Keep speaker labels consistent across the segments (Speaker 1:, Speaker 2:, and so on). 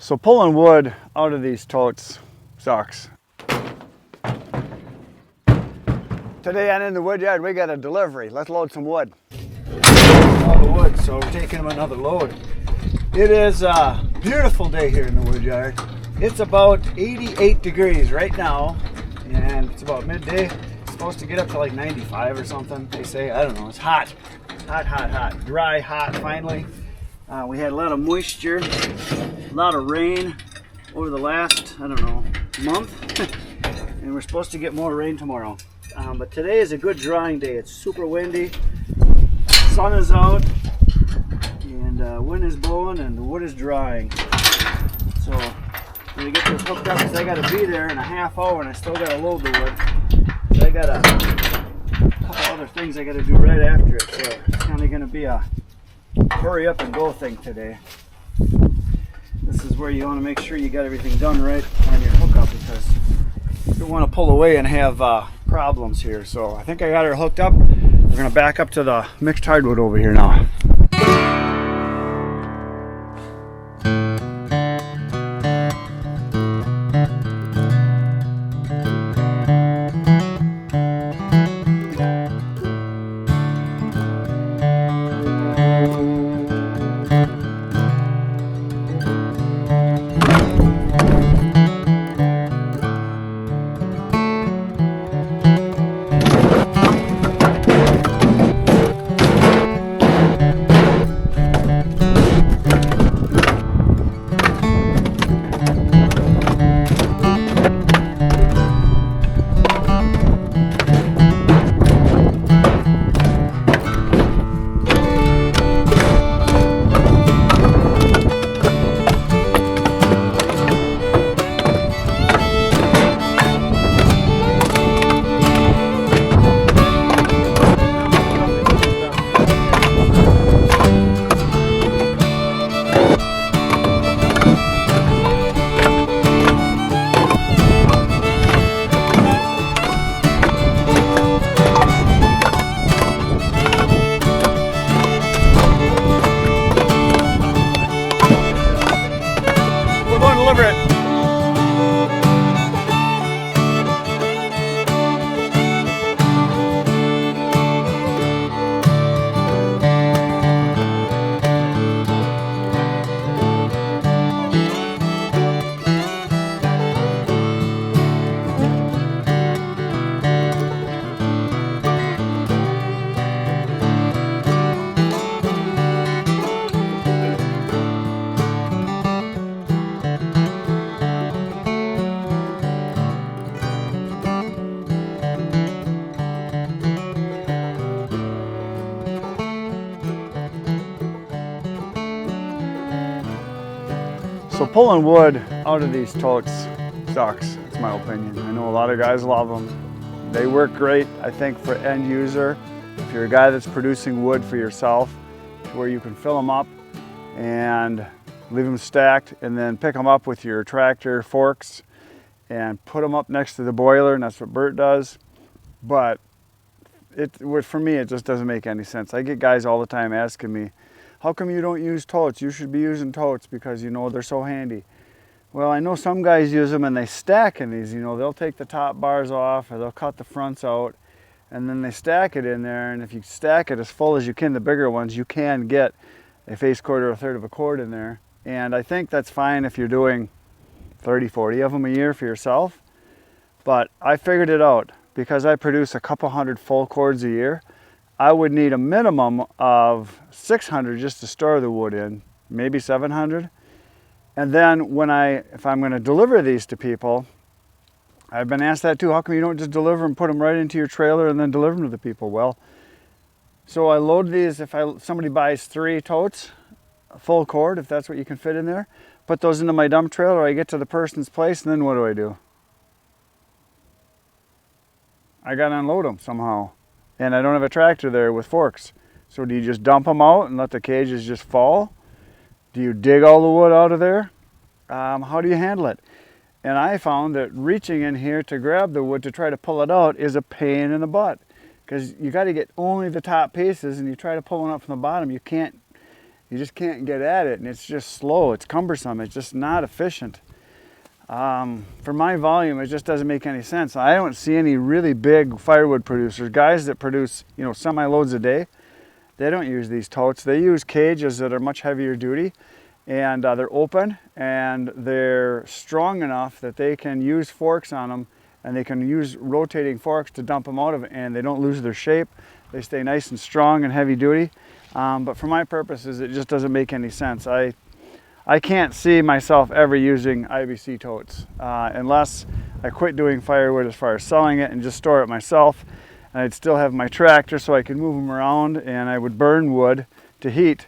Speaker 1: So pulling wood out of these totes sucks. Today on In the Wood Yard, we got a delivery. Let's load some wood. All the wood, so we're taking them another load. It is a beautiful day here in the wood yard. It's about 88 degrees right now, and it's about midday. It's supposed to get up to like 95 or something, they say. I don't know, it's hot. Hot, hot, hot. Dry, hot, finally. We had a lot of moisture, a lot of rain over the last, I don't know, month. And we're supposed to get more rain tomorrow. But today is a good drying day. It's super windy, sun is out, and wind is blowing, and the wood is drying. So I'm gonna get this hooked up because I gotta be there in a half hour and I still gotta load the wood. So I got a couple other things I gotta do right after it. So it's kind of gonna be a hurry up and go thing today. This is where you want to make sure you got everything done right on your hookup, because you don't want to pull away and have problems here. So I think I got her hooked up. We're going to back up to the mixed hardwood over here now. Deliver it. So pulling wood out of these totes sucks, it's my opinion. I know a lot of guys love them. They work great, I think, for end user. If you're a guy that's producing wood for yourself, to where you can fill them up and leave them stacked, and then pick them up with your tractor forks and put them up next to the boiler, and that's what Bert does. But for me, it just doesn't make any sense. I get guys all the time asking me, how come you don't use totes? You should be using totes because, you know, they're so handy. Well, I know some guys use them and they stack in these. You know, they'll take the top bars off or they'll cut the fronts out and then they stack it in there. And if you stack it as full as you can, the bigger ones, you can get a face cord or a third of a cord in there. And I think that's fine if you're doing 30, 40 of them a year for yourself. But I figured it out because I produce a couple hundred full cords a year. I would need a minimum of 600 just to store the wood in, maybe 700. And then if I'm going to deliver these to people, I've been asked that too. How come you don't just deliver and put them right into your trailer and then deliver them to the people? Well, so I load these. If somebody buys 3 totes, a full cord, if that's what you can fit in there, put those into my dump trailer. I get to the person's place, and then what do? I got to unload them somehow. And I don't have a tractor there with forks. So do you just dump them out and let the cages just fall? Do you dig all the wood out of there? How do you handle it? And I found that reaching in here to grab the wood to try to pull it out is a pain in the butt. Because you got to get only the top pieces, and you try to pull one up from the bottom, you can't You just can't get at it, and it's just slow. It's cumbersome. It's just not efficient. For my volume, it just doesn't make any sense. I don't see any really big firewood producers, guys that produce, you know, semi-loads a day. They don't use these totes. They use cages that are much heavier duty, and they're open, and they're strong enough that they can use forks on them, and they can use rotating forks to dump them out of it, and they don't lose their shape. They stay nice and strong and heavy duty. But for my purposes, it just doesn't make any sense. I can't see myself ever using IBC totes unless I quit doing firewood as far as selling it and just store it myself. And I'd still have my tractor so I could move them around, and I would burn wood to heat.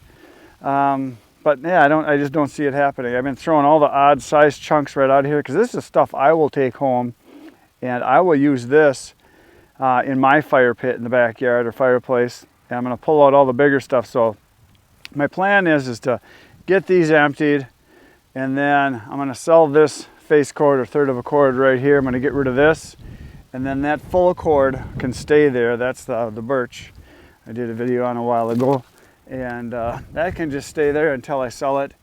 Speaker 1: But yeah, I just don't see it happening. I've been throwing all the odd sized chunks right out of here because this is stuff I will take home, and I will use this in my fire pit in the backyard or fireplace. And I'm going to pull out all the bigger stuff. So my plan is to get these emptied, and then I'm going to sell this face cord or third of a cord right here. I'm going to get rid of this, and then that full cord can stay there. That's the birch I did a video on a while ago, and that can just stay there until I sell it.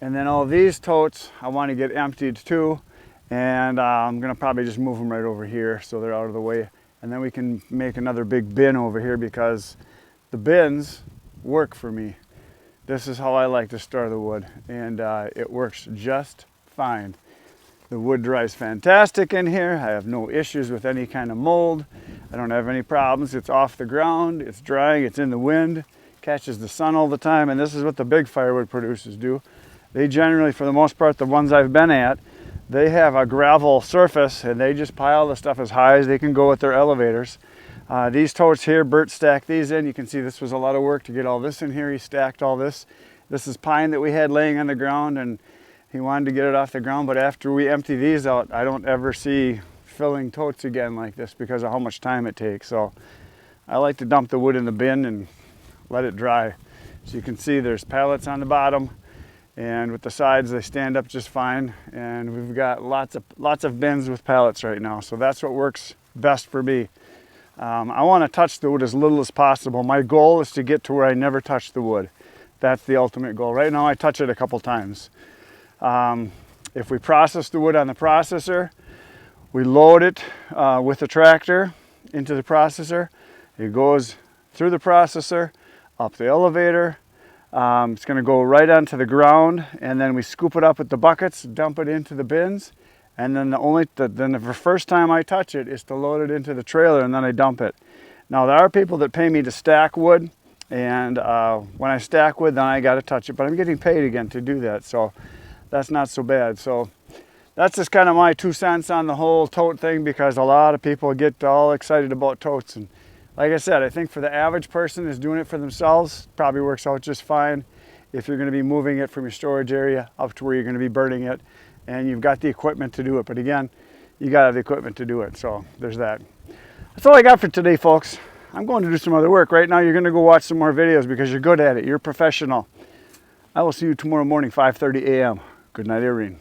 Speaker 1: And then all these totes I want to get emptied too, and I'm going to probably just move them right over here so they're out of the way, and then we can make another big bin over here because the bins work for me. This is how I like to store the wood, and it works just fine. The wood dries fantastic in here. I have no issues with any kind of mold. I don't have any problems. It's off the ground, it's drying, it's in the wind, catches the sun all the time, and this is what the big firewood producers do. They generally, for the most part, the ones I've been at, they have a gravel surface, and they just pile the stuff as high as they can go with their elevators. These totes here, Bert stacked these in. You can see this was a lot of work to get all this in here. He stacked all this. This is pine that we had laying on the ground, and he wanted to get it off the ground. But after we empty these out, I don't ever see filling totes again like this because of how much time it takes. So I like to dump the wood in the bin and let it dry. So you can see there's pallets on the bottom, and with the sides they stand up just fine. And we've got lots of bins with pallets right now. So that's what works best for me. I want to touch the wood as little as possible. My goal is to get to where I never touch the wood. That's the ultimate goal. Right now I touch it a couple times. If we process the wood on the processor, we load it with the tractor into the processor. It goes through the processor, up the elevator. It's going to go right onto the ground, and then we scoop it up with the buckets, dump it into the bins. And then the first time I touch it is to load it into the trailer, and then I dump it. Now there are people that pay me to stack wood, and when I stack wood, then I got to touch it. But I'm getting paid again to do that, so that's not so bad. So that's just kind of my 2 cents on the whole tote thing, because a lot of people get all excited about totes. And like I said, I think for the average person who's doing it for themselves, probably works out just fine if you're going to be moving it from your storage area up to where you're going to be burning it. And you've got the equipment to do it. But again, you got to have the equipment to do it. So there's that. That's all I got for today, folks. I'm going to do some other work. Right now, you're going to go watch some more videos because you're good at it. You're a professional. I will see you tomorrow morning, 5:30 a.m. Good night, Irene.